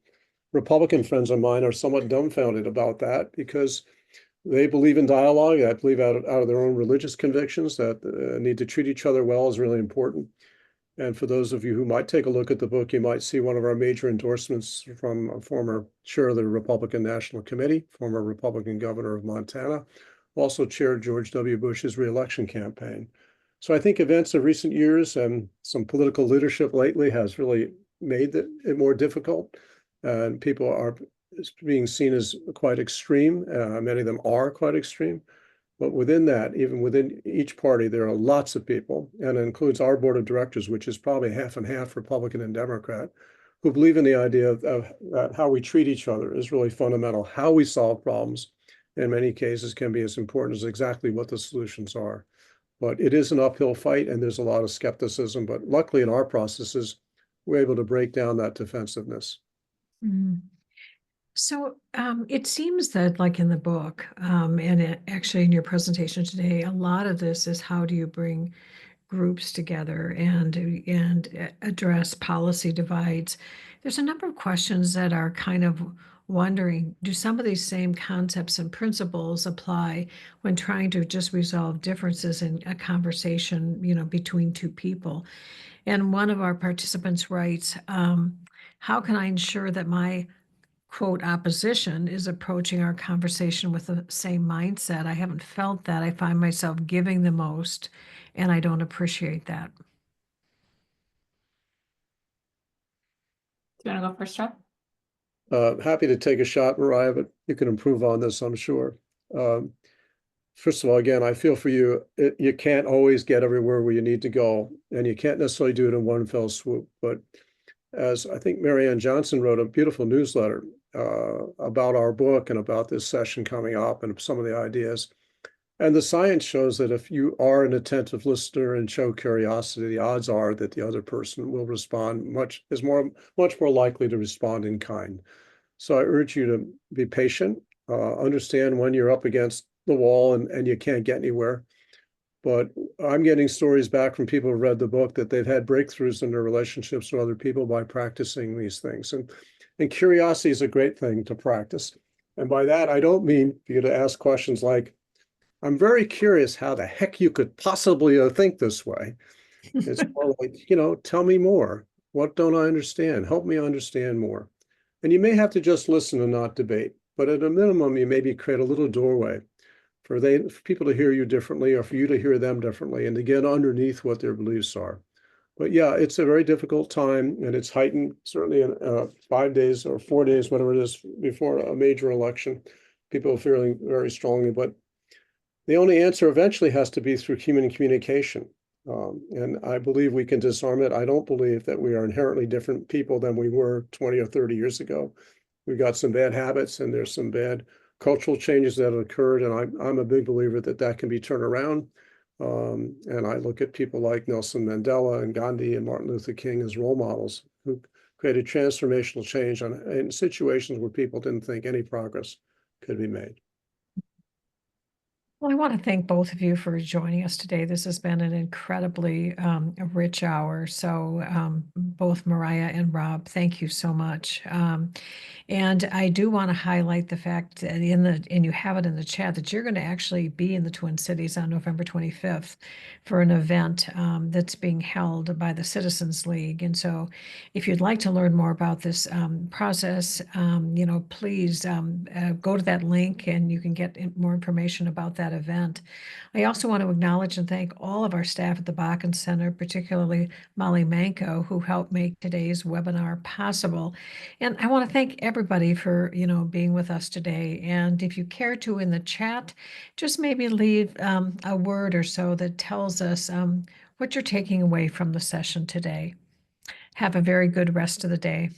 Republican friends of mine are somewhat dumbfounded about that because they believe in dialogue. I believe out of their own religious convictions that need to treat each other well is really important. And for those of you who might take a look at the book, you might see one of our major endorsements from a former chair of the Republican National Committee, former Republican governor of Montana, also chaired George W. Bush's reelection campaign. So I think events of recent years and some political leadership lately has really made it more difficult. And people are being seen as quite extreme. Many of them are quite extreme. But within that, even within each party, there are lots of people, and it includes our board of directors, which is probably half and half Republican and Democrat, who believe in the idea of how we treat each other is really fundamental. How we solve problems, in many cases, can be as important as exactly what the solutions are. But it is an uphill fight, and there's a lot of skepticism. But luckily, in our processes, we're able to break down that defensiveness. Mm. So it seems that, like in the book, and actually in your presentation today, a lot of this is how do you bring groups together and address policy divides. There's a number of questions that are kind of wondering, do some of these same concepts and principles apply when trying to just resolve differences in a conversation, between two people? And one of our participants writes, how can I ensure that my quote opposition is approaching our conversation with the same mindset? I haven't felt that. I find myself giving the most, and I don't appreciate that. Do you want to go first, Rob? Happy to take a shot, Mariah, but you can improve on this, I'm sure. First of all, again, I feel for you. You can't always get everywhere where you need to go, and you can't necessarily do it in one fell swoop. But as I think Marianne Johnson wrote a beautiful newsletter about our book and about this session coming up and some of the ideas. And the science shows that if you are an attentive listener and show curiosity, the odds are that the other person will respond much more likely to respond in kind. So I urge you to be patient, understand when you're up against the wall and you can't get anywhere. But I'm getting stories back from people who read the book that they've had breakthroughs in their relationships with other people by practicing these things. And curiosity is a great thing to practice. And by that, I don't mean for you to ask questions like, I'm very curious how the heck you could possibly think this way. It's more like, tell me more. What don't I understand? Help me understand more. And you may have to just listen and not debate, but at a minimum, you maybe create a little doorway for people to hear you differently or for you to hear them differently and to get underneath what their beliefs are. But yeah, it's a very difficult time, and it's heightened certainly in 5 days or 4 days, whatever it is, before a major election. People are feeling very strongly, but the only answer eventually has to be through human communication. And I believe we can disarm it. I don't believe that we are inherently different people than we were 20 or 30 years ago. We've got some bad habits and there's some bad cultural changes that have occurred. And I'm a big believer that can be turned around. And I look at people like Nelson Mandela and Gandhi and Martin Luther King as role models who created transformational change in situations where people didn't think any progress could be made. Well, I want to thank both of you for joining us today. This has been an incredibly rich hour. So both Mariah and Rob, thank you so much. And I do want to highlight the fact that and you have it in the chat, that you're going to actually be in the Twin Cities on November 25th for an event that's being held by the Citizens League. And so if you'd like to learn more about this process, please go to that link and you can get more information about that event. I also want to acknowledge and thank all of our staff at the Bakken Center, particularly Molly Manko, who helped make today's webinar possible. And I want to thank everybody for, being with us today. And if you care to, in the chat, just maybe leave a word or so that tells us what you're taking away from the session today. Have a very good rest of the day.